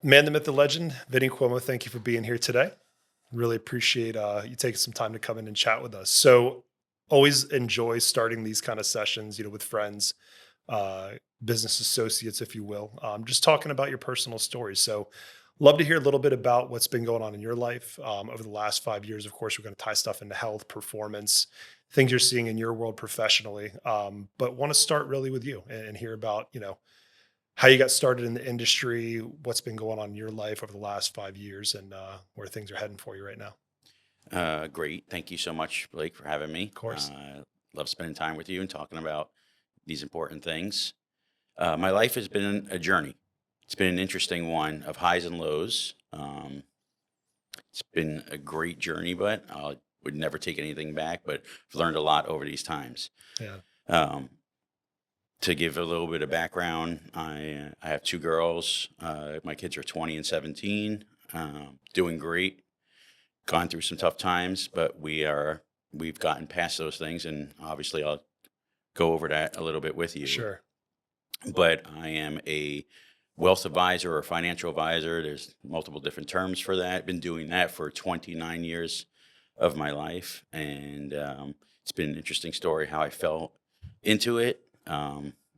Man, the myth, the legend, Vinny Cuomo, thank you for being here today. Really appreciate you taking some time to come in and chat with us. So, always enjoy starting these kind of sessions, with friends, uh, business associates, if you will, just talking about your personal stories. So, love to hear a little bit about what's been going on in your life over the last 5 years. Of course, we're going to tie stuff into health, performance, things you're seeing in your world professionally. But want to start really with you and hear about, how you got started in the industry, what's been going on in your life over the last 5 years, and where things are heading for you right now. Great. Thank you so much, Blake, for having me. Of course. Love spending time with you and talking about these important things. My life has been a journey. It's been an interesting one of highs and lows. It's been a great journey, but I would never take anything back. But I've learned a lot over these times. Yeah. Um, to give a little bit of background, I have two girls. My kids are 20 and 17, doing great. Gone through some tough times, but we've gotten past those things, and obviously I'll go over that a little bit with you. Sure. But I am a wealth advisor or financial advisor. There's multiple different terms for that. Been doing that for 29 years of my life, and it's been an interesting story how I fell into it.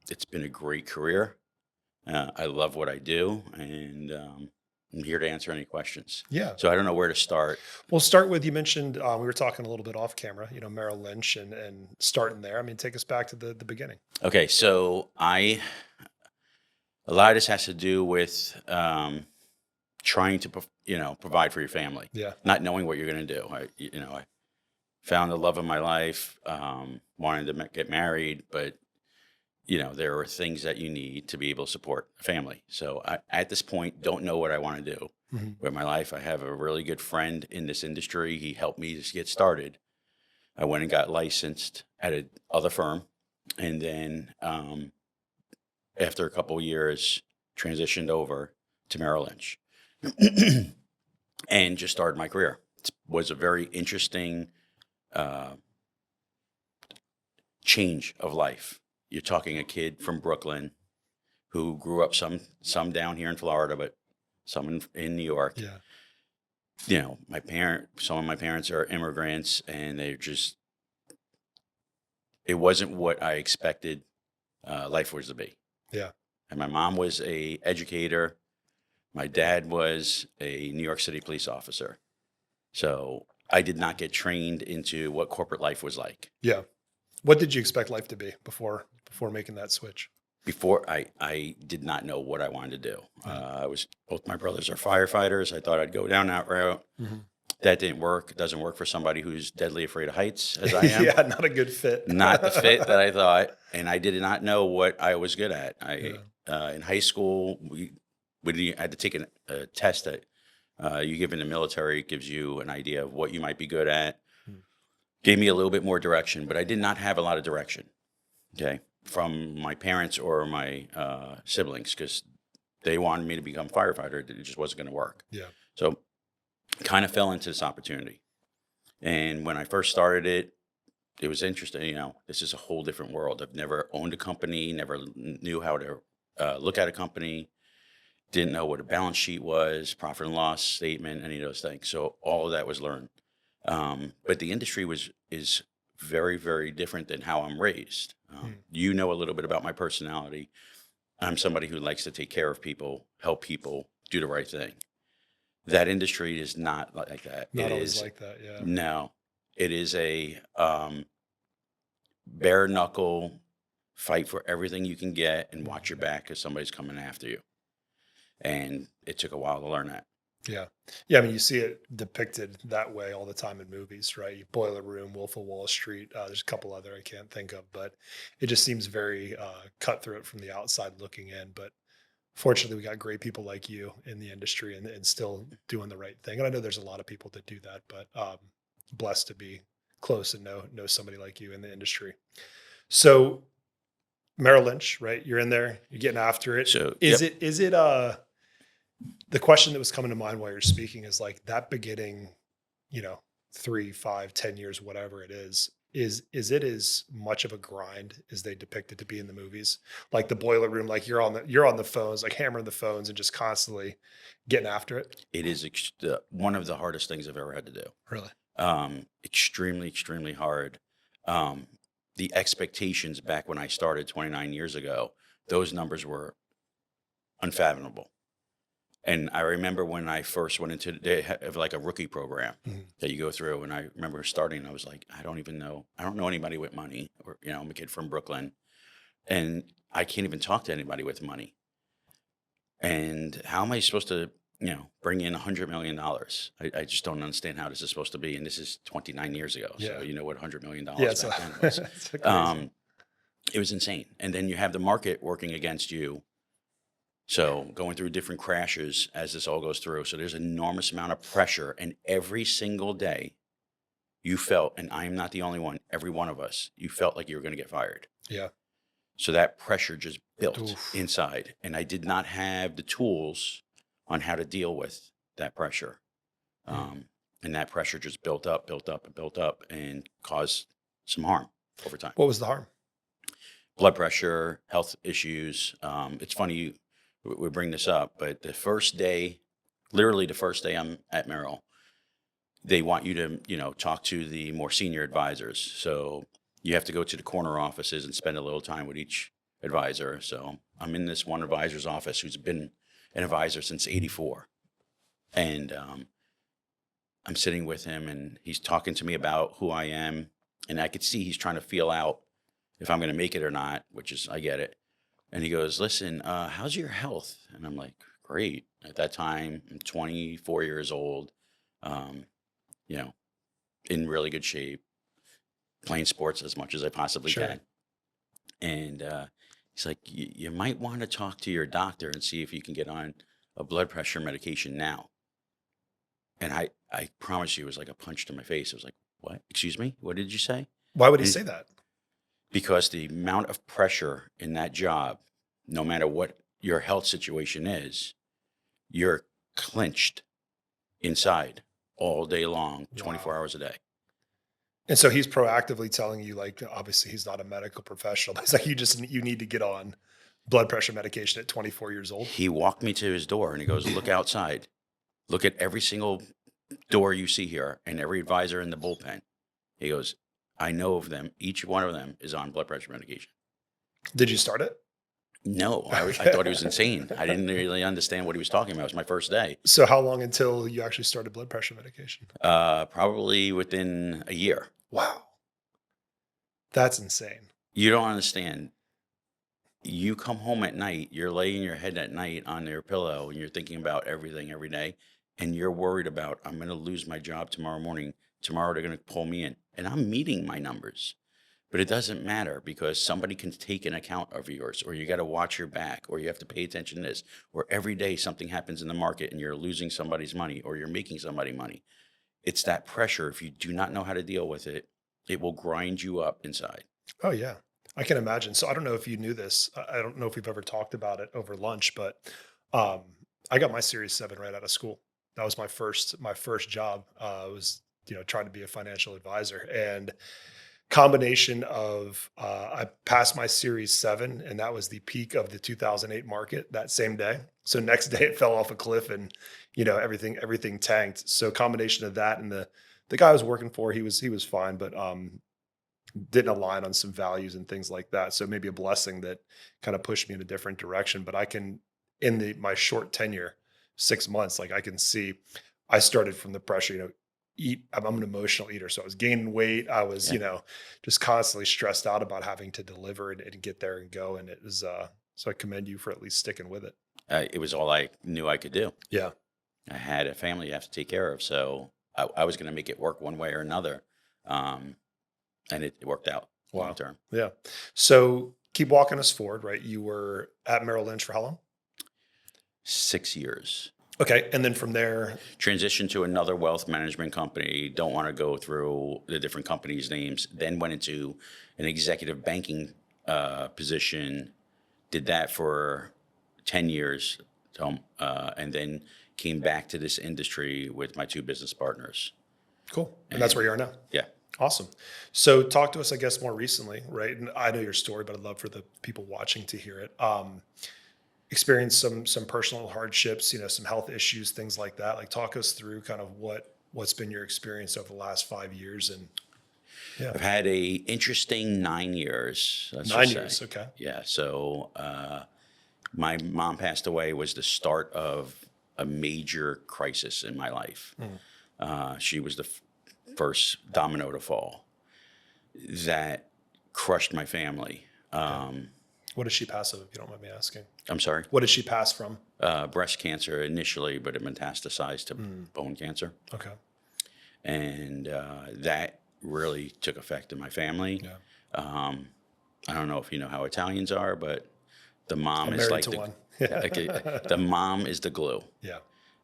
It's been a great career. I love what I do, and I'm here to answer any questions. Yeah. So I don't know where to start. We'll start with, you mentioned, we were talking a little bit off camera, Merrill Lynch and starting there. I mean, take us back to the beginning. Okay, so a lot of this has to do with trying to provide for your family, Yeah. not knowing what you're going to do. I found the love of my life, wanted to get married, but there are things that you need to be able to support a family. So I, at this point, don't know what I want to do Hmm. with my life. I have a really good friend in this industry. He helped me to get started. I went and got licensed at another firm, and then after a couple of years, transitioned over to Merrill Lynch and just started my career. It was a very interesting uh, change of life. You're talking a kid from Brooklyn who grew up some down here in Florida, but some in New York. Yeah. Some of my parents are immigrants, and it wasn't what I expected life was to be. Yeah. And my mom was a educator. My dad was a New York City police officer. So I did not get trained into what corporate life was like. Yeah. What did you expect life to be before making that switch? Before I did not know what I wanted to do. Yeah. Both my brothers are firefighters. I thought I'd go down that route. Hmm. That didn't work. It doesn't work for somebody who's deadly afraid of heights, as I am. Yeah, not a good fit. Not the fit that I thought, and I did not know what I was good at. Yeah. In high school, we had to take a test that you give in the military. It gives you an idea of what you might be good at. Mm. Gave me a little bit more direction, but I did not have a lot of direction. Okay, from my parents or my siblings, because they wanted me to become a firefighter. It just wasn't going to work. Yeah. So, kind of fell into this opportunity. And when I first started it, it was interesting. This is a whole different world. I've never owned a company, never knew how to look at a company, didn't know what a balance sheet was, profit and loss statement, any of those things. So all of that was learned. But the industry is very, very different than how I'm raised. Mm. You know a little bit about my personality. I'm somebody who likes to take care of people, help people, do the right thing. That industry is not like that. Not always like that. Yeah. No, it is a bare knuckle fight for everything you can get and watch your back because somebody's coming after you. And it took a while to learn that. Yeah. Yeah. I mean, you see it depicted that way all the time in movies, right? Boiler Room, Wolf of Wall Street. There's a couple other I can't think of, but it just seems very cutthroat from the outside looking in. But fortunately, we got great people like you in the industry and still doing the right thing. And I know there's a lot of people that do that, but blessed to be close and know somebody like you in the industry. So Merrill Lynch, right? You're in there, you're getting after it. So, Is yep. it the question that was coming to mind while you're speaking is like that beginning, you know, 3, 5, 10 years, whatever it is. is it as much of a grind as they depict it to be in the movies? Like the boiler room, like you're on the phones, like hammering the phones and just constantly getting after it? It is one of the hardest things I've ever had to do. Really? Extremely, extremely hard. Um, the expectations back when I started 29 years ago, those numbers were unfathomable. And I remember when I first went into they have like a rookie program Mhm. that you go through. And I remember starting, and I was like, I don't even know. I don't know anybody with money, or, I'm a kid from Brooklyn, and I can't even talk to anybody with money. And how am I supposed to, bring in $100 million? I just don't understand how this is supposed to be. And this is 29 years ago. So Yeah. you know what $100 million Yeah, it's back then was. it's crazy. It was insane. And then you have the market working against you. So going through different crashes as this all goes through. So there's an enormous amount of pressure. And every single day you felt, and I am not the only one, every one of us, you felt like you were going to get fired. Yeah. So that pressure just built Oof. inside. And I did not have the tools on how to deal with that pressure. Mm. And that pressure just built up, built up, and built up, and caused some harm over time. What was the harm? Blood pressure, health issues. It's funny we bring this up, but the first day, literally the first day I'm at Merrill, they want you to, talk to the more senior advisors. So you have to go to the corner offices and spend a little time with each advisor. So I'm in this one advisor's office who's been an advisor since '84. And I'm sitting with him, and he's talking to me about who I am. And I could see he's trying to feel out if I'm going to make it or not, which is, I get it. And he goes, listen, how's your health? And I'm like, great. At that time, I'm 24 years old, um, you know, in really good shape, playing sports as much as I possibly Sure. can. And he's like, you might want to talk to your doctor and see if you can get on a blood pressure medication now. And I promise you, it was like a punch to my face. I was like, what? Excuse me? What did you say? Why would he And say that? because the amount of pressure in that job, no matter what your health situation is, you're clenched inside all day long, 24 Wow. hours a day. And so he's proactively telling you, like, obviously he's not a medical professional, but it's like you need to get on blood pressure medication at 24 years old. He walked me to his door and he goes, look outside. Look at every single door you see here and every advisor in the bullpen. He goes, I know of them. Each one of them is on blood pressure medication. Did you start it? No, I thought he was insane. I didn't really understand what he was talking about. It was my first day. So how long until you actually started blood pressure medication? Probably within a year. Wow. That's insane. You don't understand. You come home at night, you're laying your head at night on your pillow and you're thinking about everything every day. And you're worried about, I'm going to lose my job tomorrow morning. Tomorrow they're going to pull me in. And I'm meeting my numbers. But it doesn't matter because somebody can take an account of yours, or you got to watch your back, or you have to pay attention to this, or every day something happens in the market and you're losing somebody's money or you're making somebody money. It's that pressure. If you do not know how to deal with it, it will grind you up inside. Oh yeah. I can imagine. So I don't know if you knew this. I don't know if we've ever talked about it over lunch, but um, I got my Series 7 right out of school. That was my first job. Was trying to be a financial advisor, and combination of I passed my Series 7, and that was the peak of the 2008 market that same day. So next day it fell off a cliff, and everything tanked. So combination of that and the guy I was working for, he was fine, but didn't align on some values and things like that. So maybe a blessing that kind of pushed me in a different direction. But I can, in my short tenure, 6 months, like I can see, I started from the pressure. Eat. I'm an emotional eater, so I was gaining weight. I was, Yeah. just constantly stressed out about having to deliver and get there and go. And it was, so I commend you for at least sticking with it. It was all I knew I could do. Yeah. I had a family I have to take care of. So I was going to make it work one way or another. And it worked out long Wow. term. Yeah. So keep walking us forward, right? You were at Merrill Lynch for how long? 6 years. Okay. And then from there, Transitioned to another wealth management company. Don't want to go through the different companies' names. Then went into an executive banking position. Did that for 10 years. And then came back to this industry with my two business partners. cool. And that's where you are now. Yeah. Awesome. So talk to us, I guess, more recently, right? And I know your story, but I'd love for the people watching to hear it. Experience some personal hardships, some health issues, things like that. Like talk us through kind of what's been your experience over the last 5 years and yeah. I've had a interesting 9 years, let's just 9 years. say. Okay. Yeah. So my mom passed away was the start of a major crisis in my life. Mm. She was the first domino to fall that crushed my family. Okay. What did she pass of, if you don't mind me asking? I'm sorry. What did she pass from? Breast cancer initially, but it metastasized to bone cancer. Okay. And that really took effect in my family. Yeah. I don't know if you know how Italians are, but the mom I'm is married like to the one. the mom is the glue. Yeah.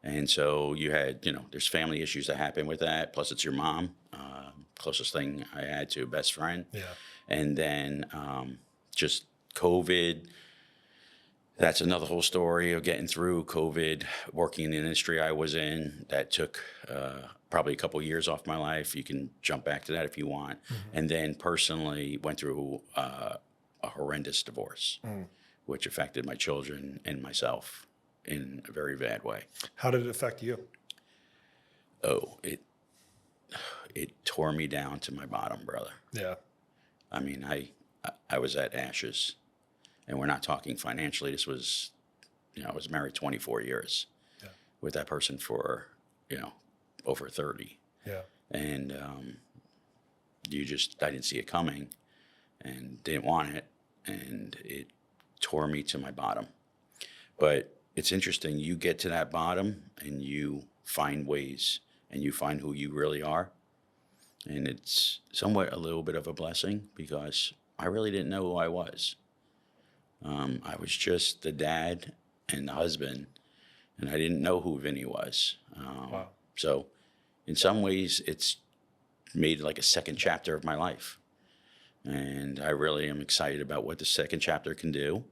And so you had, there's family issues that happen with that. Plus, it's your mom, closest thing I had to a best friend. Yeah. And then just COVID. That's another whole story of getting through COVID, working in the industry I was in. That took probably a couple years off my life. You can jump back to that if you want. And then personally went through a horrendous divorce, which affected my children and myself in a very bad way. How did it affect you? Oh, it tore me down to my bottom, brother. Yeah. I mean, I was at ashes, and we're not talking financially. This was, I was married 24 years with that person for, over 30. Yeah. And I didn't see it coming and didn't want it. And it tore me to my bottom. But it's interesting. You get to that bottom and you find ways and you find who you really are. And it's somewhat a little bit of a blessing because I really didn't know who I was. I was just the dad and the husband, and I didn't know who Vinny was. Wow. So in some ways, it's made like a second chapter of my life. And I really am excited about what the second chapter can do.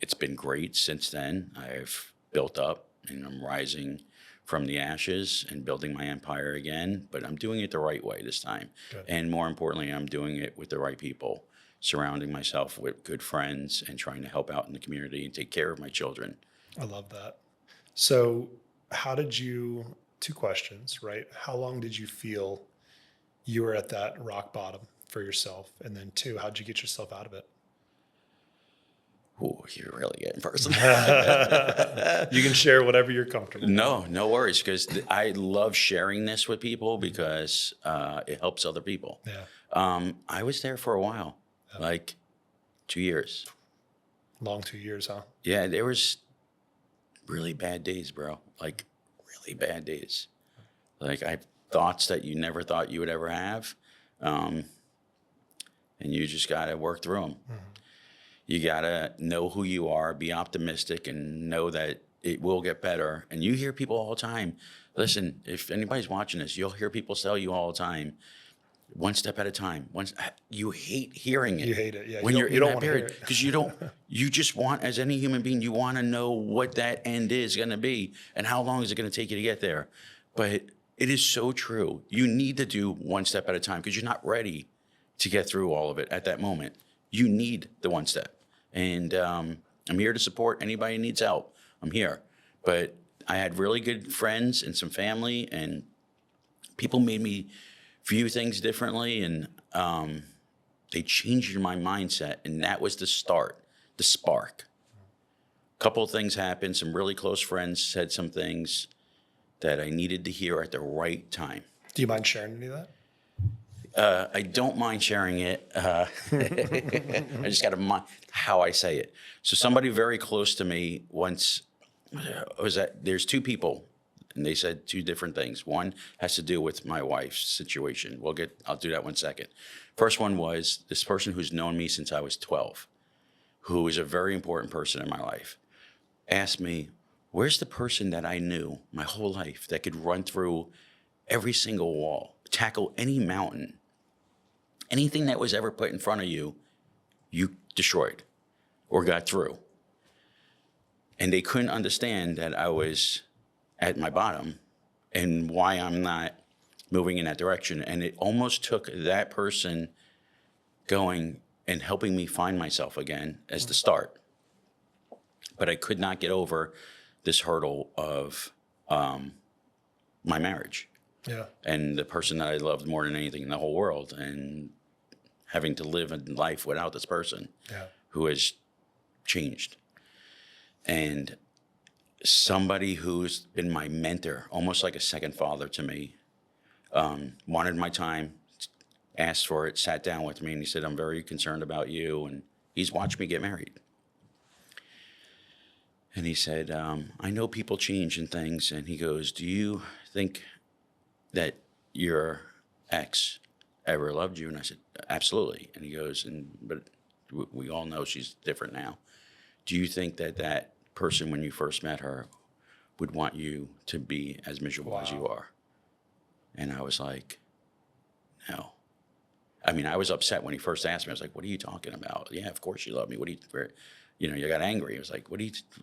It's been great since then. I've built up and I'm rising from the ashes and building my empire again, but I'm doing it the right way this time. Good. And more importantly, I'm doing it with the right people, surrounding myself with good friends and trying to help out in the community and take care of my children. I love that. So two questions, right? How long did you feel you were at that rock bottom for yourself? And then two, how'd you get yourself out of it? Ooh, you're really getting personal. You can share whatever you're comfortable with. No worries, because I love sharing this with people because it helps other people. Yeah. I was there for a while, like 2 years. Long 2 years, huh? Yeah, there was really bad days, bro. Like really bad days. Like I have thoughts that you never thought you would ever have, and you just got to work through them. You got to know who you are, be optimistic, and know that it will get better. And you hear people all the time. Listen, if anybody's watching this, you'll hear people tell you all the time, one step at a time. You hate hearing it. You hate it, yeah. When You you're don't in that wanna hear period, it. because you just want, as any human being, you want to know what that end is going to be and how long is it going to take you to get there. But it is so true. You need to do one step at a time because you're not ready to get through all of it at that moment. You need the one step. And I'm here to support anybody who needs help. I'm here. But I had really good friends and some family, and people made me view things differently, and they changed my mindset. And that was the start, the spark. A couple of things happened. Some really close friends said some things that I needed to hear at the right time. Do you mind sharing any of that? I don't mind sharing it. I just got to mind how I say it. So somebody very close to me once there's two people, and they said two different things. One has to do with my wife's situation. I'll do that one second. First one was this person who's known me since I was 12, who is a very important person in my life, asked me, where's the person that I knew my whole life that could run through every single wall, tackle any mountain, anything that was ever put in front of you, you destroyed or got through. And they couldn't understand that I was at my bottom and why I'm not moving in that direction. And it almost took that person going and helping me find myself again as the start. But I could not get over this hurdle of my marriage Yeah. and the person that I loved more than anything in the whole world, and having to live a life without this person Yeah. who has changed. And somebody who's been my mentor, almost like a second father to me, wanted my time, asked for it, sat down with me, and he said, I'm very concerned about you. And he's watched me get married. And he said, I know people change and things. And he goes, do you think that your ex ever loved you? And I said, absolutely. And he goes, but we all know she's different now. Do you think that that person, when you first met her, would want you to be as miserable as you are? And I was like, no. I mean, I was upset when he first asked me. I was like, what are you talking about? Yeah, of course you love me. What do you, you got angry. I was like, where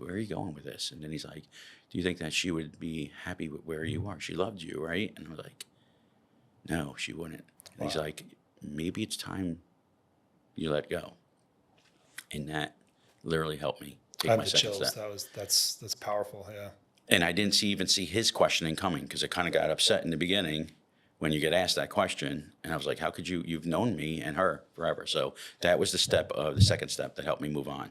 are you going with this? And then he's like, do you think that she would be happy with where you are? She loved you, right? And I was like, no, she wouldn't. And he's like, maybe it's time you let go. And that literally helped me take I my have the second chills. step. That's powerful. Yeah. And I didn't even see his questioning coming, because I kind of got upset in the beginning when you get asked that question. And I was like, how could you've known me and her forever. So that was the second step that helped me move on.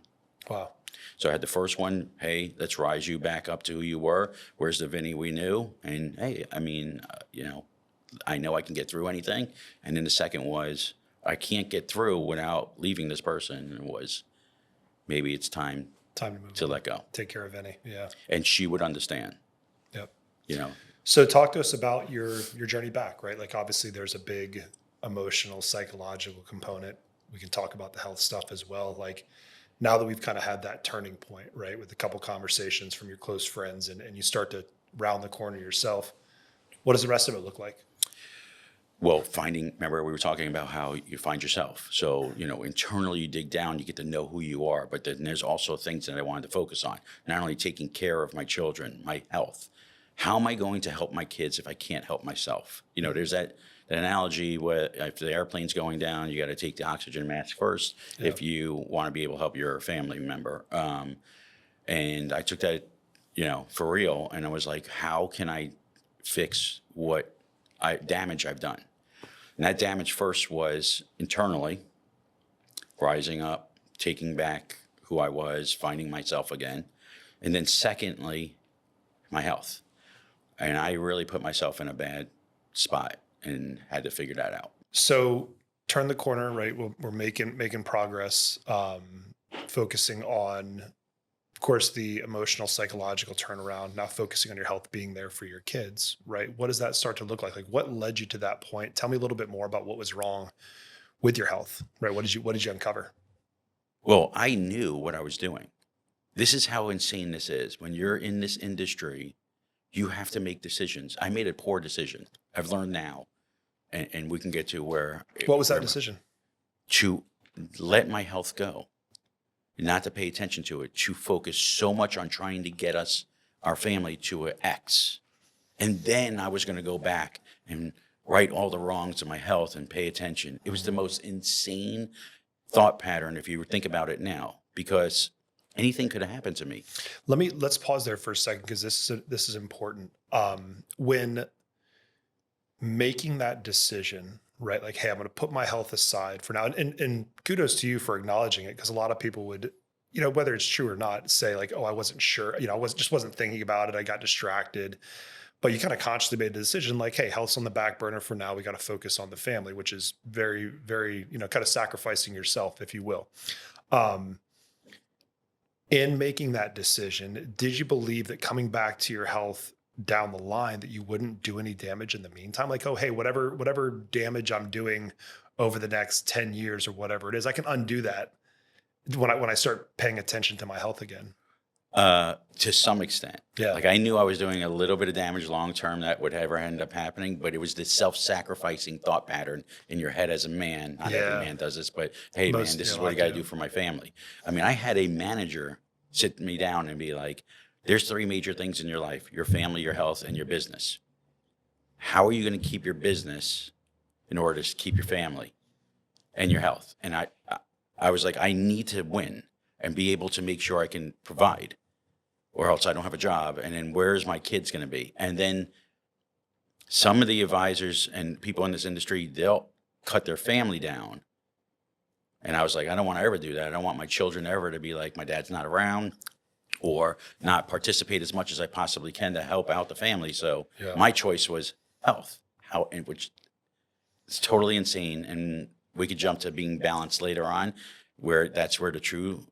Wow. So I had the first one, hey, let's rise you back up to who you were. Where's the Vinny we knew? And hey, I mean, I know I can get through anything. And then the second was, I can't get through without leaving this person. And it was, maybe it's time to move to on. let go. Take care of Vinny. Yeah. And she would understand. Yep. So talk to us about your journey back, right? Like, obviously there's a big emotional, psychological component. We can talk about the health stuff as well. Like, now that we've kind of had that turning point, right, with a couple conversations from your close friends, and you start to round the corner yourself, what does the rest of it look like? Well, remember we were talking about how you find yourself. So, internally you dig down, you get to know who you are, but then there's also things that I wanted to focus on. Not only taking care of my children, my health. How am I going to help my kids if I can't help myself? There's that analogy where if the airplane's going down, you got to take the oxygen mask first if you want to be able to help your family member. And I took that, for real. And I was like, how can I fix what damage I've done? And that damage first was internally, rising up, taking back who I was, finding myself again. And then secondly, my health. And I really put myself in a bad spot and had to figure that out. So turn the corner, right? We're making progress, focusing on, of course, the emotional, psychological turnaround, now focusing on your health, being there for your kids, right? What does that start to look like? Like, what led you to that point? Tell me a little bit more about what was wrong with your health, right? What did you uncover? Well, I knew what I was doing. This is how insane this is. When you're in this industry, you have to make decisions. I made a poor decision. I've learned now, and we can get to where. What was that decision? To let my health go, not to pay attention to it, to focus so much on trying to get our family to an X. And then I was going to go back and right all the wrongs of my health and pay attention. It was the most insane thought pattern if you think about it now, because anything could have happened to me. Let's pause there for a second, because this is important. When making that decision, right? Like, hey, I'm going to put my health aside for now. And kudos to you for acknowledging it, because a lot of people would, whether it's true or not, say like, oh, I wasn't sure, I wasn't thinking about it. I got distracted. But you kind of consciously made the decision like, hey, health's on the back burner for now. We got to focus on the family, which is very, very, kind of sacrificing yourself, if you will. In making that decision, did you believe that coming back to your health down the line, that you wouldn't do any damage in the meantime? Like, oh, hey, whatever damage I'm doing over the next 10 years or whatever it is, I can undo that when I start paying attention to my health again. To some extent. Yeah. Like, I knew I was doing a little bit of damage long-term that would ever end up happening, but it was this self-sacrificing thought pattern in your head as a man. Not every man does this, but hey, man, this is what I got to do for my family. I mean, I had a manager sit me down and be like, there's 3 major things in your life: your family, your health, and your business. how are you going to keep your business in order to keep your family and your health? And I was like, I need to win and be able to make sure I can provide, or else I don't have a job. And then where's my kids going to be? And then some of the advisors and people in this industry, they'll cut their family down. And I was like, I don't want to ever do that. I don't want my children ever to be like, my dad's not around, or not participate as much as I possibly can to help out the family. So Yeah. my choice was health, and which is totally insane. And we could jump to being balanced later on, where that's where the true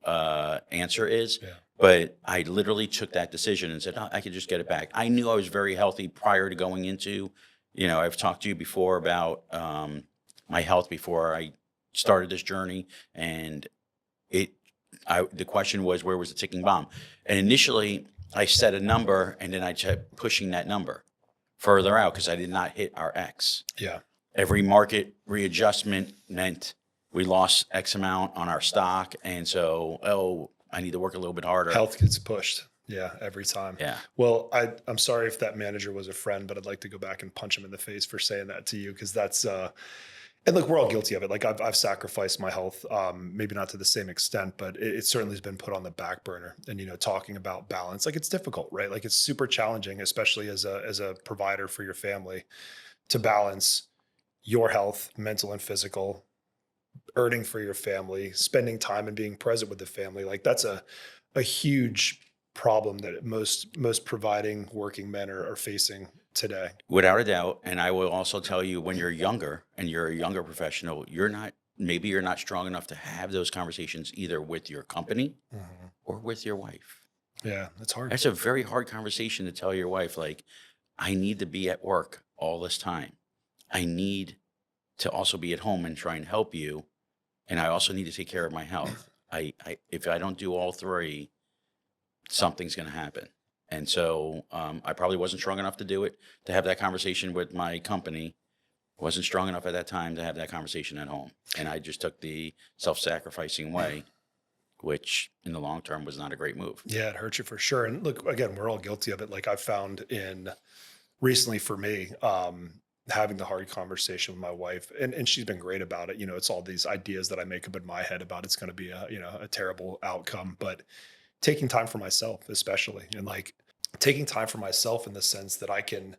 answer is. Yeah. But I literally took that decision and said, oh, I could just get it back. I knew I was very healthy prior to going into, I've talked to you before about my health before I started this journey. And the question was, where was the ticking bomb? And initially I set a number, and then I kept pushing that number further out because I did not hit our X. Yeah. Every market readjustment meant we lost X amount on our stock. And so, I need to work a little bit harder. Health gets pushed. Yeah. Every time. Yeah. Well, I'm sorry if that manager was a friend, but I'd like to go back and punch him in the face for saying that to you. Cause that's, and look, we're all guilty of it. Like I've sacrificed my health, maybe not to the same extent, but it certainly has been put on the back burner. And, talking about balance, like it's difficult, right? Like it's super challenging, especially as a provider for your family, to balance your health, mental and physical, earning for your family, spending time and being present with the family. Like that's a huge problem that most providing working men are facing today. Without a doubt. And I will also tell you, when you're younger and you're a younger professional, maybe you're not strong enough to have those conversations either with your company or with your wife. Yeah, that's hard. That's a very hard conversation to tell your wife, like, I need to be at work all this time. I need to also be at home and try and help you. And I also need to take care of my health. If I don't do all three, something's going to happen. And so I probably wasn't strong enough to do it, to have that conversation with my company. Wasn't strong enough at that time to have that conversation at home. And I just took the self-sacrificing way, which in the long term was not a great move. Yeah, it hurts you for sure. And look, again, we're all guilty of it. Like I've found recently for me, having the hard conversation with my wife, and she's been great about it. It's all these ideas that I make up in my head about it's going to be a terrible outcome, but taking time for myself, especially, and like taking time for myself in the sense that I can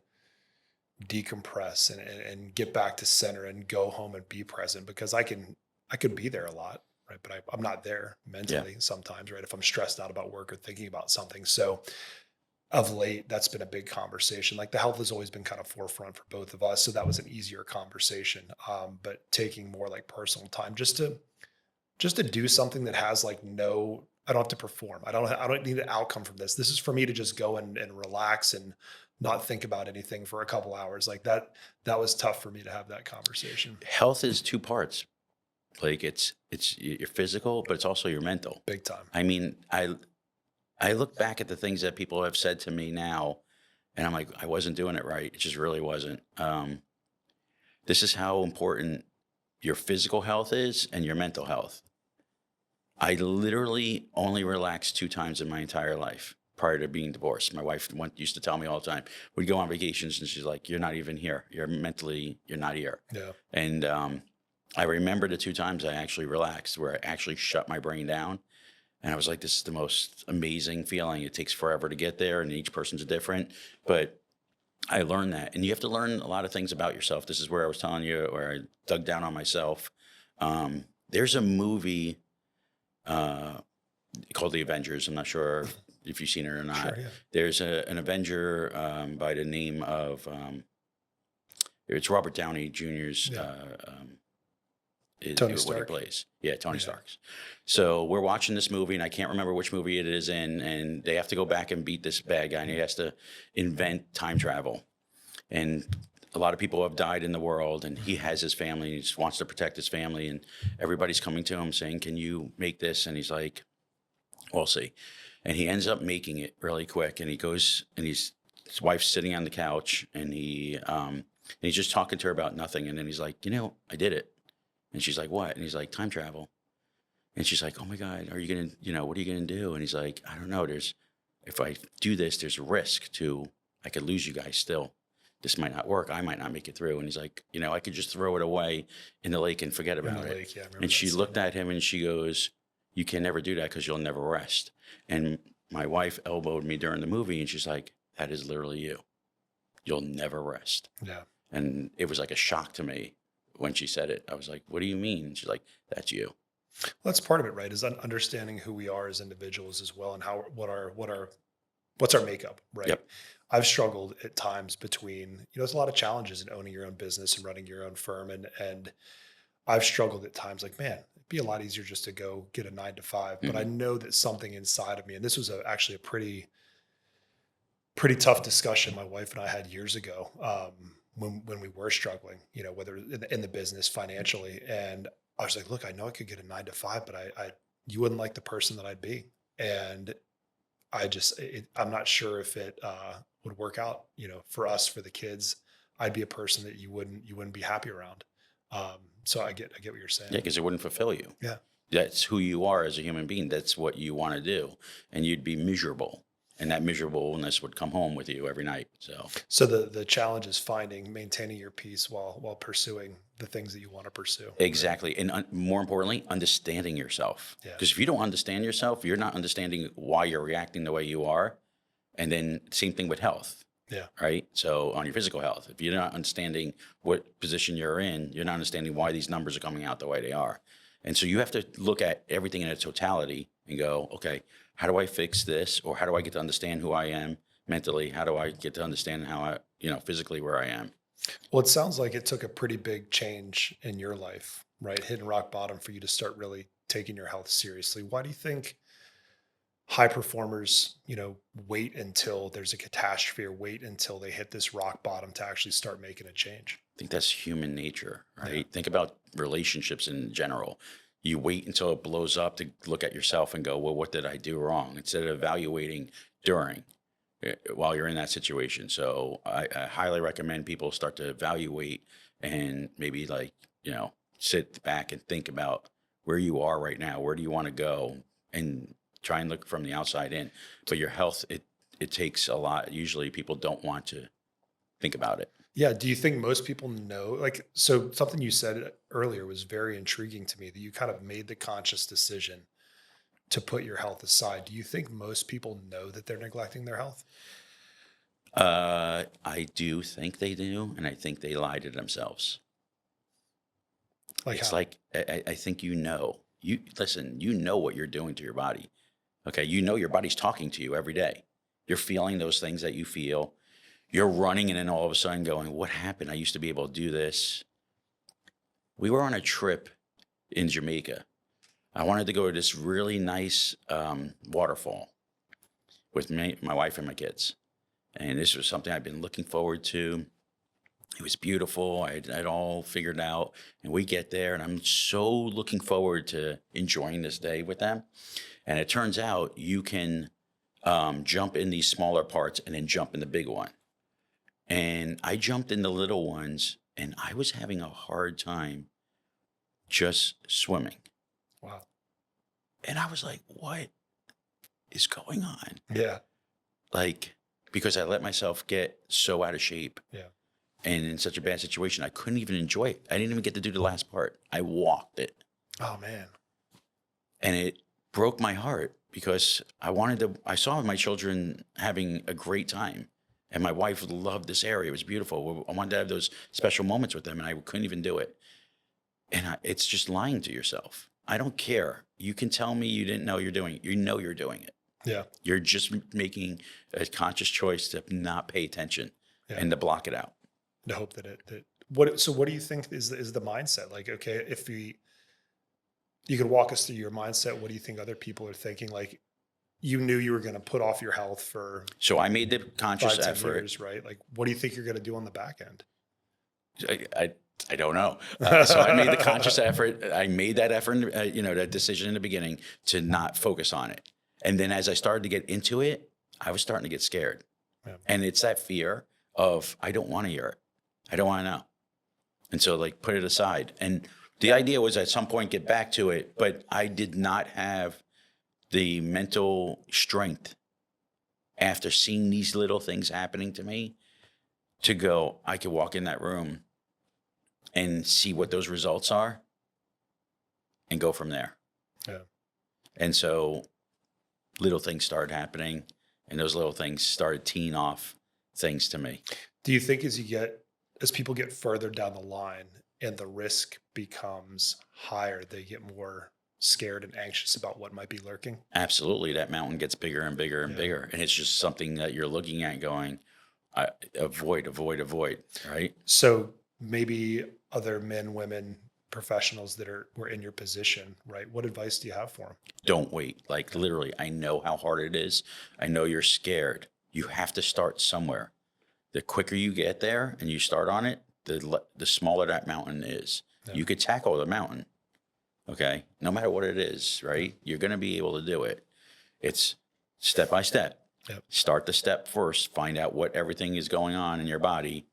decompress and get back to center and go home and be present, because I could be there a lot, right? But I'm not there mentally sometimes, right? If I'm stressed out about work or thinking about something. So of late, that's been a big conversation. Like the health has always been kind of forefront for both of us. So that was an easier conversation. But taking more like personal time just to do something that has like I don't have to perform. I don't need an outcome from this. This is for me to just go and relax and not think about anything for a couple hours. Like that was tough for me to have that conversation. Health is two parts. Like it's your physical, but it's also your mental. Big time. I mean, I look back at the things that people have said to me now, and I'm like, I wasn't doing it right. It just really wasn't. This is how important your physical health is and your mental health. I literally only relaxed 2 times in my entire life prior to being divorced. My wife used to tell me all the time, we'd go on vacations and she's like, you're not even here. You're not here. Yeah. And I remember the 2 times I actually relaxed, where I actually shut my brain down. And I was like, this is the most amazing feeling. It takes forever to get there, and each person's different. But I learned that. And you have to learn a lot of things about yourself. This is where I was telling you, where I dug down on myself. There's a movie called The Avengers. I'm not sure if you've seen it or not. Sure, yeah. There's an Avenger by the name of, it's Robert Downey Jr.'s Tony what he Stark. plays. Yeah, Tony Stark's. So we're watching this movie, and I can't remember which movie it is in, and they have to go back and beat this bad guy, and he has to invent time travel. And a lot of people have died in the world, and he has his family, and he just wants to protect his family, and everybody's coming to him saying, can you make this? And he's like, we'll see. And he ends up making it really quick, and he goes, and his wife's sitting on the couch, and he's just talking to her about nothing, and then he's like, I did it. And she's like, what? And he's like, time travel. And she's like, oh my God, are you going to, what are you going to do? And he's like, I don't know. If I do this, there's a risk I could lose you guys still. this might not work. I might not make it through. And he's like, I could just throw it away in the lake and forget In about the it. lake, yeah, I remember And that she scene. looked at him and she goes, you can never do that because you'll never rest. And my wife elbowed me during the movie and she's like, that is literally you. You'll never rest. Yeah. And it was like a shock to me when she said it. I was like, what do you mean? And she's like, that's you. Well, that's part of it, right? Is understanding who we are as individuals as well, and what's our makeup, right? Yep. I've struggled at times between, there's a lot of challenges in owning your own business and running your own firm. And I've struggled at times like, man, it'd be a lot easier just to go get a 9 to 5. But I Mhm. know that something inside of me, and this was actually a pretty tough discussion my wife and I had years ago, when we were struggling, whether in the business financially. And I was like, look, I know I could get a 9 to 5, but you wouldn't like the person that I'd be. And I'm not sure if it would work out, for us, for the kids. I'd be a person that you wouldn't be happy around. So I get what you're saying. Yeah, because it wouldn't fulfill you. Yeah. That's who you are as a human being. That's what you want to do. And you'd be miserable. And that miserableness would come home with you every night. So the challenge is maintaining your peace while pursuing the things that you want to pursue. Right? Exactly. And more importantly, understanding yourself. Yeah. Because if you don't understand yourself, you're not understanding why you're reacting the way you are. And then same thing with health. Yeah. Right. So on your physical health, if you're not understanding what position you're in, you're not understanding why these numbers are coming out the way they are. And so you have to look at everything in a totality and go, okay, how do I fix this? Or how do I get to understand who I am mentally? How do I get to understand how physically where I am? Well, it sounds like it took a pretty big change in your life, right? Hitting rock bottom for you to start really taking your health seriously. Why do you think high performers, wait until there's a catastrophe or wait until they hit this rock bottom to actually start making a change? I think that's human nature, right? Yeah. Think about relationships in general. You wait until it blows up to look at yourself and go, well, what did I do wrong? Instead of evaluating during while you're in that situation. So I highly recommend people start to evaluate and maybe sit back and think about where you are right now. Where do you want to go? And try and look from the outside in. But your health, it takes a lot. Usually people don't want to think about it. Yeah. Do you think most people know, so something you said earlier was very intriguing to me, that you kind of made the conscious decision to put your health aside. Do you think most people know that they're neglecting their health? I do think they do. And I think they lie to themselves. It's How? like, I think you listen, what you're doing to your body. Okay. Your body's talking to you every day. You're feeling those things that you feel. You're running and then all of a sudden going, what happened? I used to be able to do this. We were on a trip in Jamaica. I wanted to go to this really nice waterfall with my wife and my kids. And this was something I've been looking forward to. It was beautiful. I'd all figured out. And we get there and I'm so looking forward to enjoying this day with them. And it turns out you can jump in these smaller parts and then jump in the big one. And I jumped in the little ones and I was having a hard time just swimming. Wow. And I was like, what is going on? Yeah. Because I let myself get so out of shape. Yeah. And in such a bad situation, I couldn't even enjoy it. I didn't even get to do the last part. I walked it. Oh, man. And it broke my heart because I saw my children having a great time. And my wife loved this area. It was beautiful. I wanted to have those special moments with them, and I couldn't even do it. And it's just lying to yourself. I don't care. You can tell me you didn't know you're doing it. You know you're doing it. Yeah. You're just making a conscious choice to not pay attention and to block it out. To hope what do you think is the mindset? Like, okay, if you could walk us through your mindset, what do you think other people are thinking? Like, you knew you were going to put off your health for So I made the conscious 5-10 effort. years, right? Like, what do you think you're going to do on the back end? I don't know. So I made the conscious effort. I made that effort, that decision in the beginning to not focus on it. And then as I started to get into it, I was starting to get scared. Yeah. And it's that fear of, I don't want to hear it. I don't want to know. And so put it aside. And the idea was at some point get back to it, but I did not have the mental strength after seeing these little things happening to me to go, I could walk in that room and see what those results are and go from there. Yeah. And so little things started happening, and those little things started teeing off things to me. Do you think as people get further down the line and the risk becomes higher, they get more scared and anxious about what might be lurking? Absolutely. That mountain gets bigger and bigger and Yeah. bigger. And it's just something that you're looking at going, avoid, avoid, avoid. Right. So maybe other men, women, professionals that were in your position, right? What advice do you have for them? Don't wait. Like literally, I know how hard it is. I know you're scared. You have to start somewhere. The quicker you get there and you start on it, the smaller that mountain is. Yeah. You could tackle the mountain. Okay. No matter what it is, right? You're going to be able to do it. It's step by step. Yep. Start the step first. Find out what everything is going on in your body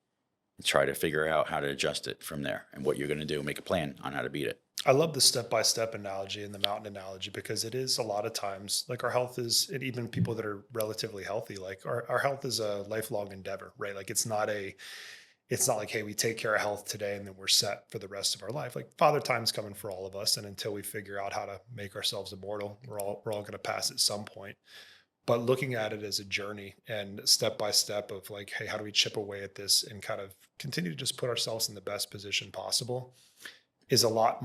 and try to figure out how to adjust it from there and what you're going to do. Make a plan on how to beat it. I love the step-by-step analogy and the mountain analogy because it is a lot of times like our health is, and even people that are relatively healthy, like our health is a lifelong endeavor, right? Like it's not like, hey, we take care of health today and then we're set for the rest of our life. Like father time's coming for all of us. And until we figure out how to make ourselves immortal, we're all going to pass at some point. But looking at it as a journey and step by step of like, hey, how do we chip away at this and kind of continue to just put ourselves in the best position possible is a lot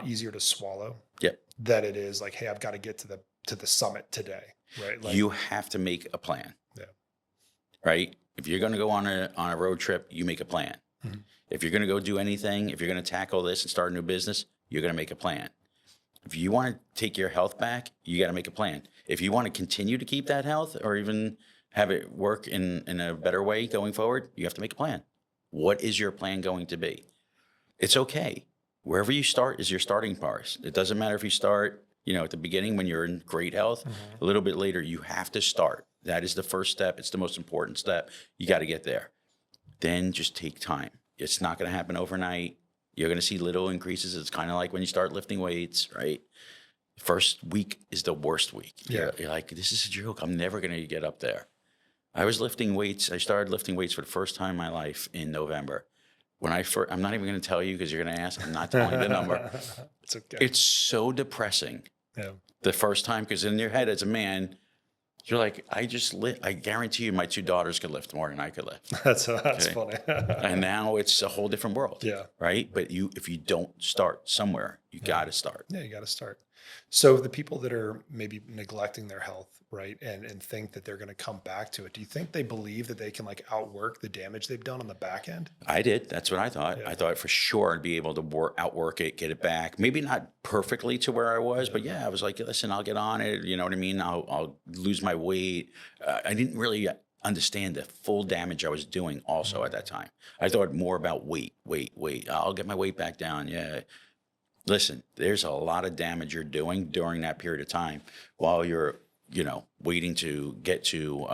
easier to swallow. Yep. Than it is like, hey, I've got to get to the summit today. Right. Like, you have to make a plan. Yeah. Right. If you're going to go on a road trip, you make a plan. Mm-hmm. If you're going to go do anything, if you're going to tackle this and start a new business, you're going to make a plan. If you want to take your health back, you got to make a plan. If you want to continue to keep that health or even have it work in a better way going forward, you have to make a plan. What is your plan going to be? It's okay. Wherever you start is your starting part. It doesn't matter if you start, at the beginning when you're in great health, Mm-hmm. a little bit later, you have to start. That is the first step. It's the most important step. You got to get there. Then just take time. It's not going to happen overnight. You're going to see little increases. It's kind of like when you start lifting weights, right? First week is the worst week. Yeah. You're like, this is a joke. I'm never going to get up there. I was lifting weights. I started lifting weights for the first time in my life in November. I'm not even going to tell you because you're going to ask. I'm not telling the number. It's okay. It's so depressing. Yeah. The first time, because in your head as a man, you're like, I guarantee you my two daughters could lift more than I could lift. That's Okay. funny. And now it's a whole different world. Yeah. Right. But if you don't start somewhere, you got to start. Yeah, you got to start. So the people that are maybe neglecting their health, right, and think that they're going to come back to it, do you think they believe that they can like outwork the damage they've done on the back end? I did. That's what I thought. Yeah. I thought for sure I'd be able to outwork it, get it back. Maybe not perfectly to where I was, but yeah, I was like, listen, I'll get on it. You know what I mean? I'll lose my weight. I didn't really understand the full damage I was doing also at that time. I thought more about weight. I'll get my weight back down. Yeah. Listen, there's a lot of damage you're doing during that period of time while you're, waiting to get to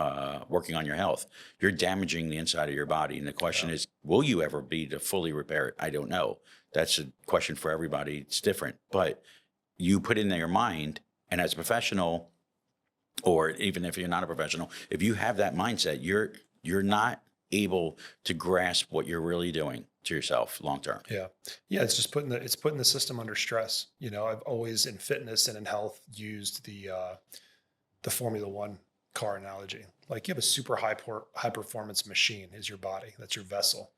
working on your health. You're damaging the inside of your body. And the question is, will you ever be to fully repair it? I don't know. That's a question for everybody. It's different. But you put in your mind, and as a professional, or even if you're not a professional, if you have that mindset, you're not able to grasp what you're really doing to yourself long term. Yeah. Yeah. It's just putting the system under stress. I've always in fitness and in health used the Formula One car analogy. Like you have a super high performance machine is your body. That's your vessel.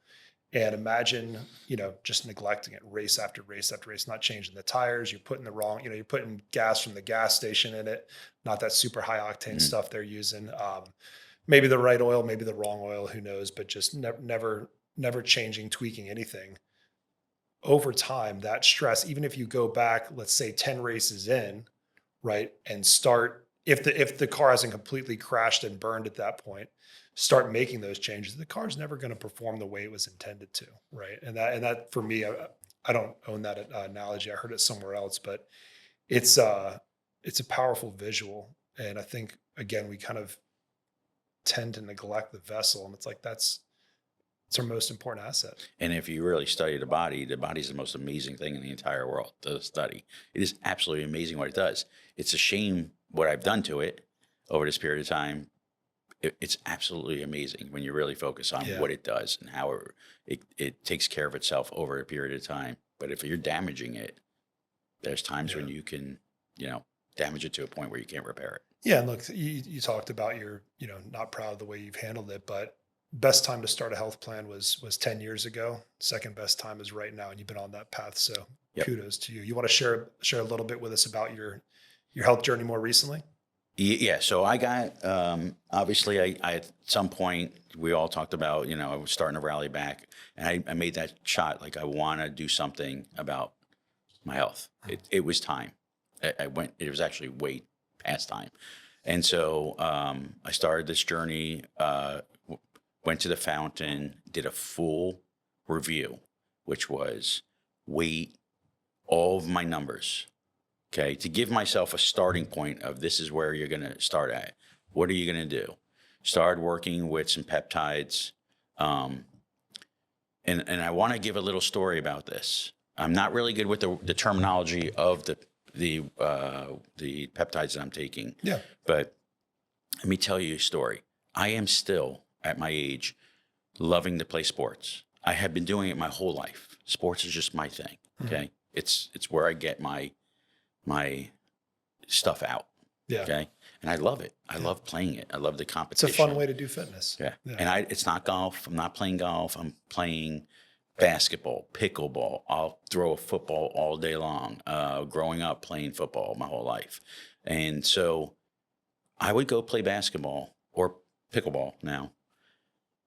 And imagine, just neglecting it race after race after race, not changing the tires. You're putting you're putting gas from the gas station in it, not that super high octane stuff they're using. Maybe the right oil, maybe the wrong oil, who knows, but just never changing, tweaking anything. Over time, that stress, even if you go back, let's say 10 races in, right, and start, if the car hasn't completely crashed and burned at that point, start making those changes, the car's never going to perform the way it was intended to, right? And that for me, I don't own that analogy. I heard it somewhere else, but it's a powerful visual. And I think, again, we kind of tend to neglect the vessel, and it's like it's our most important asset. And if you really study the body is the most amazing thing in the entire world to study. It is absolutely amazing what it does. It's a shame what I've done to it over this period of time, it's absolutely amazing when you really focus on Yeah. what it does and how it takes care of itself over a period of time. But if you're damaging it, there's times Yeah. when you can, damage it to a point where you can't repair it. Yeah. And look, you talked about your, not proud of the way you've handled it, but best time to start a health plan was 10 years ago. Second best time is right now. And you've been on that path. So Yep. kudos to you. You want to share a little bit with us about your health journey more recently? Yeah, so I got obviously I at some point we all talked about I was starting to rally back, and I made that shot like I want to do something about my health. It was time. I went. It was actually way past time, and so I started this journey. Went to the fountain, did a full review, which was weight, all of my numbers. Okay, to give myself a starting point of this is where you're going to start at. What are you going to do? Started working with some peptides, um, and I want to give a little story about this. I'm not really good with the terminology of the peptides that I'm taking, Yeah. but let me tell you a story. I am still at my age loving to play sports. I have been doing it my whole life. Sports is just my thing. Okay, it's where I get my stuff out. Yeah. Okay. And I love it. I love playing it. I love the It's competition. a fun way to do fitness. Yeah. Yeah. And it's not golf. I'm not playing golf. I'm playing basketball, pickleball. I'll throw a football all day long. Growing up playing football my whole life. And so I would go play basketball or pickleball now.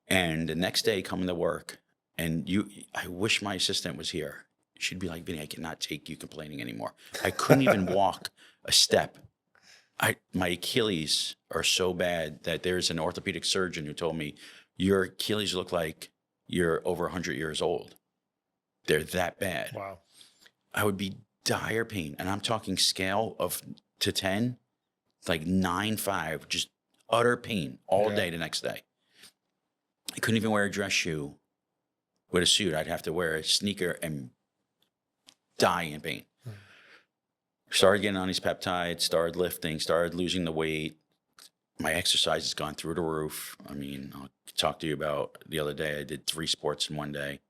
And the next day coming to work, and I wish my assistant was here. She'd be like, Vinny, I cannot take you complaining anymore. I couldn't even walk a step. My Achilles are so bad that there's an orthopedic surgeon who told me, your Achilles look like you're over 100 years old. They're that bad. Wow. I would be dire pain. And I'm talking scale to 10, like 9.5, just utter pain all day the next day. I couldn't even wear a dress shoe with a suit. I'd have to wear a sneaker and die in pain. Started getting on these peptides, started lifting, started losing the weight. My exercise has gone through the roof. I mean, I'll talk to you about the other day. I did 3 sports in one day.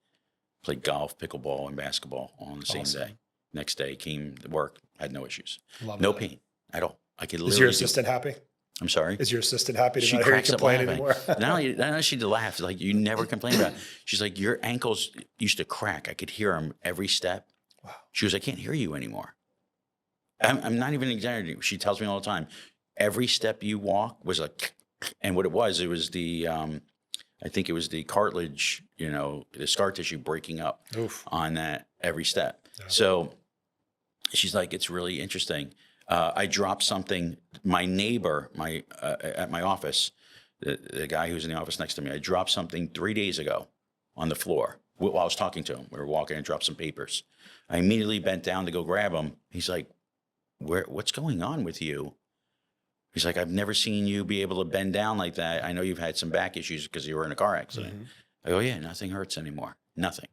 Played golf, pickleball, and basketball all on the same day. Next day, came to work, had no issues. No pain at all. I could literally. Is your assistant happy? I'm sorry? Is your assistant happy to She not hear you cracks up complain laughing. anymore? Not only she laughed, like, you never complain about it. She's like, your ankles used to crack. I could hear them every step. Wow. She goes, I can't hear you anymore. I'm not even exaggerating. She tells me all the time, every step you walk was like, and what it was the, I think it was the cartilage, the scar tissue breaking up on that every step. Yeah. So she's like, it's really interesting. I dropped something. My neighbor, at my office, the guy who's in the office next to me, I dropped something 3 days ago on the floor while I was talking to him. We were walking and dropped some papers. I immediately bent down to go grab him. He's like, what's going on with you? He's like, I've never seen you be able to bend down like that. I know you've had some back issues because you were in a car accident. Mm-hmm. I go, yeah, nothing hurts anymore. Nothing.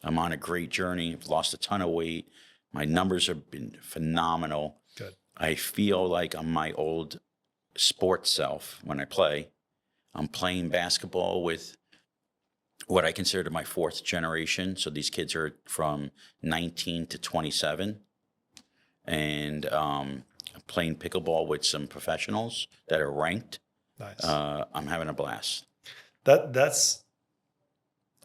I'm on a great journey. I've lost a ton of weight. My numbers have been phenomenal. Good. I feel like I'm my old sports self when I play. I'm playing basketball with what I consider my 4th generation. So these kids are from 19 to 27. And I'm playing pickleball with some professionals that are ranked. Nice. I'm having a blast. I'm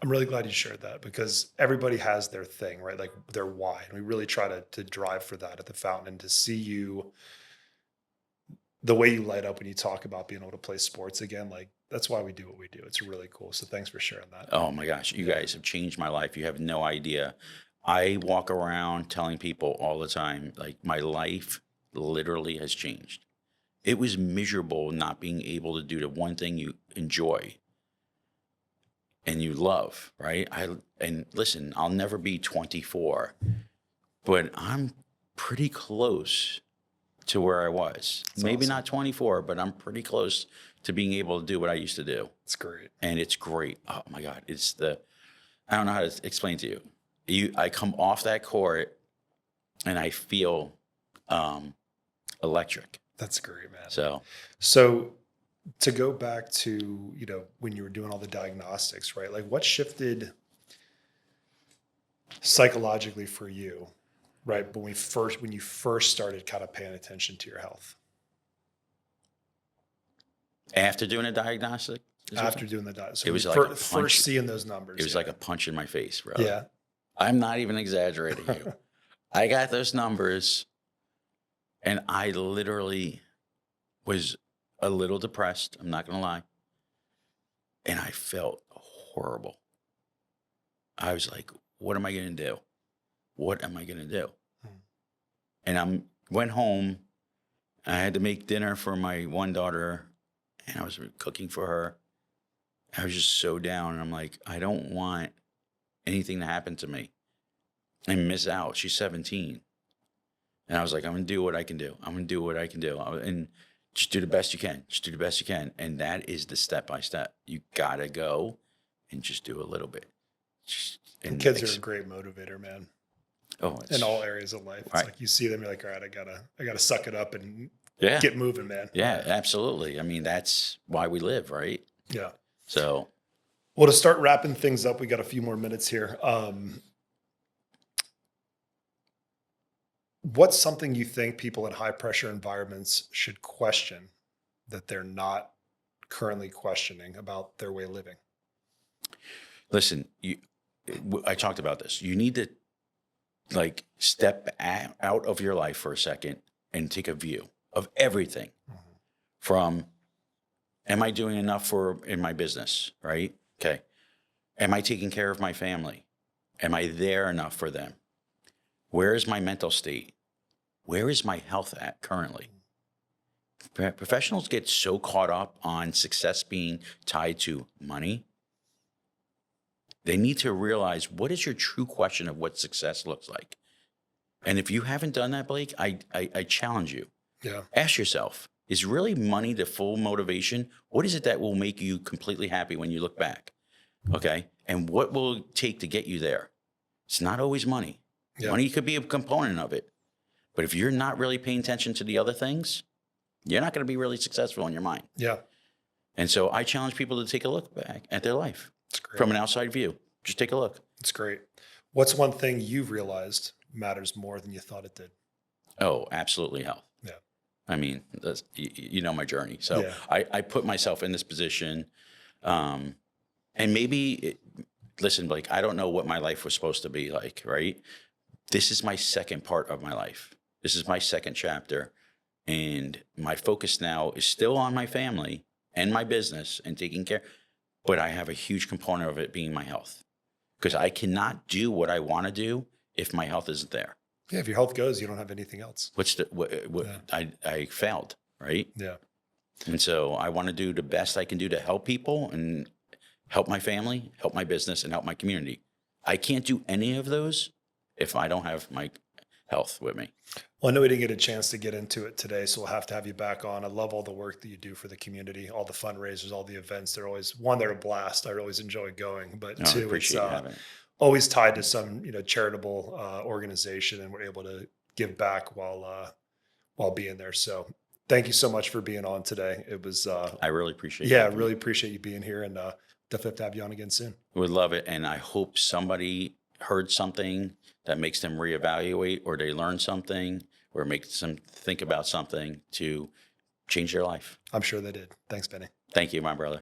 really glad you shared that, because everybody has their thing, right? Like their why. And we really try to drive for that at the fountain, and to see you, the way you light up when you talk about being able to play sports again, like that's why we do what we do. It's really cool. So thanks for sharing that. Oh my gosh. You guys have changed my life. You have no idea. I walk around telling people all the time, like, my life literally has changed. It was miserable not being able to do the one thing you enjoy and you love, right? And listen, I'll never be 24, but I'm pretty close to where I was. That's Maybe awesome. not 24, but I'm pretty close to being able to do what I used to do. It's great. And it's great. Oh my God. I don't know how to explain to you. I come off that court and I feel electric. That's great, man. So To go back to, when you were doing all the diagnostics, right? Like what shifted psychologically for you, right? When you first started kind of paying attention to your health After doing a diagnostic, is what after doing the diet. So it when you was like a first punch. seeing those It numbers. was like a punch in my face, bro. Yeah. I'm not even exaggerating you. I got those numbers and I literally was a little depressed. I'm not going to lie. And I felt horrible. I was like, what am I going to do? What am I going to do? Hmm. And went home. I had to make dinner for my one daughter and I was cooking for her. I was just so down. And I'm like, I don't want anything to happen to me and miss out. She's 17. And I was like, I'm going to do what I can do. I'm going to do what I can do. And just do the best you can. Just do the best you can. And that is the step by step. You got to go and just do a little bit. And kids are a great motivator, man. Oh, in all areas of life. It's right. like you see them, you're like, all right, I gotta suck it up and Yeah. get moving, man. Yeah, absolutely. I mean, that's why we live, right? Yeah. So, well, to start wrapping things up, we got a few more minutes here. What's something you think people in high pressure environments should question that they're not currently questioning about their way of living? listen, I talked about this. You need to like step out of your life for a second and take a view of everything. Mm-hmm. From, am I doing enough in my business, right? Okay. Am I taking care of my family? Am I there enough for them? Where is my mental state? Where is my health at currently? Professionals get so caught up on success being tied to money. They need to realize, what is your true question of what success looks like? And if you haven't done that, Blake, I challenge you. Yeah. Ask yourself, is really money the full motivation? What is it that will make you completely happy when you look back? Okay. And what will it take to get you there? It's not always money. Yeah. Money could be a component of it. But if you're not really paying attention to the other things, you're not going to be really successful in your mind. Yeah. And so I challenge people to take a look back at their life great. From an outside view. Just take a look. It's great. What's one thing you've realized matters more than you thought it did? Oh, absolutely health. Yeah. I mean, you know my journey. So yeah. I put myself in this position. And maybe, listen, Blake, I don't know what my life was supposed to be like, right? This is my second part of my life. This is my second chapter. And my focus now is still on my family and my business and taking care. But I have a huge component of it being my health. Because I cannot do what I want to do if my health isn't there. Yeah, if your health goes, you don't have anything else. I failed, right? Yeah. And so I want to do the best I can do to help people and help my family, help my business, and help my community. I can't do any of those if I don't have my health with me. Well, I know we didn't get a chance to get into it today, so we'll have to have you back on. I love all the work that you do for the community, all the fundraisers, all the events. They're always, one, they're a blast. I always enjoy going, but two, I appreciate you having it. Always tied to some, charitable organization, and we're able to give back while being there. So thank you so much for being on today. It was, I really appreciate it. Yeah, I really appreciate you being here, and definitely have to have you on again soon. Would love it. And I hope somebody heard something that makes them reevaluate, or they learn something, or makes them think about something to change their life. I'm sure they did. Thanks, Benny. Thank you, my brother.